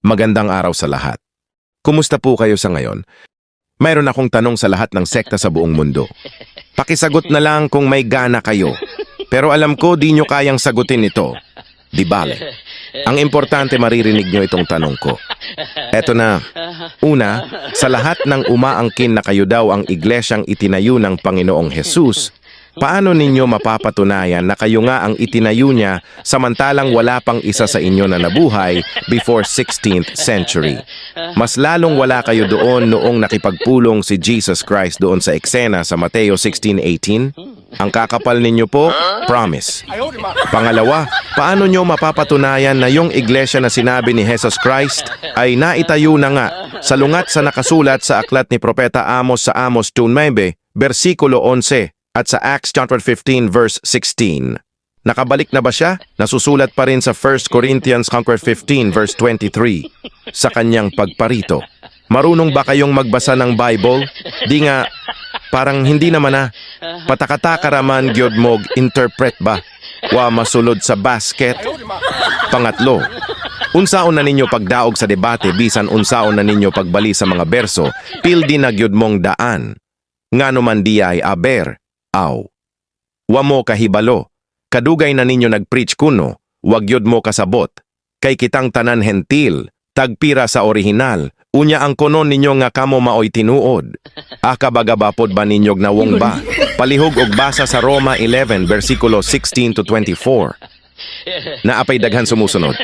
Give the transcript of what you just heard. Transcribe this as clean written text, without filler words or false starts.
Magandang araw sa lahat. Kumusta po kayo sa ngayon? Mayroon akong tanong sa lahat ng sekta sa buong mundo. Pakisagot na lang kung may gana kayo. Pero alam ko di nyo kayang sagutin ito. Di bale. Ang importante maririnig nyo itong tanong ko. Eto na. Una, sa lahat ng umaangkin na kayo daw ang iglesyang itinayo ng Panginoong Hesus, paano ninyo mapapatunayan na kayo nga ang itinayo niya samantalang wala pang isa sa inyo na nabuhay before 16th century? Mas lalong wala kayo doon noong nakipagpulong si Jesus Christ doon sa eksena sa Mateo 16:18? Ang kakapal ninyo po, promise. Pangalawa, paano nyo mapapatunayan na yung iglesia na sinabi ni Jesus Christ ay naitayo na nga salungat sa nakasulat sa aklat ni Propeta Amos sa Amos 2:9, versikulo 11, at sa Acts chapter 15 verse 16. Nakabalik na ba siya? Nasusulat pa rin sa 1 Corinthians chapter 15 verse 23 sa kanyang pagparito. Marunong ba kayong magbasa ng Bible? Di nga, parang hindi naman na. Patakataka raman gyud mog interpret ba? Wa masulod sa basket. Pangatlo, unsaon na ninyo pagdaog sa debate bisan unsaon na ninyo pagbali sa mga berso, pildi na gyud mong daan. Ngano man di ay aber. Aw. Wa mo kahibalo. Kadugay na ninyo nagpreach kuno, wag yod mo kasabot. Kay kitang tanan hentil, tagpira sa orihinal, unya ang kunon ninyo nga kamo maoy tinuod. Akabagabapod ba ninyog nawong ba? Palihog og basa sa Roma 11 versikulo 16 to 24. Naapay daghan sumusunod.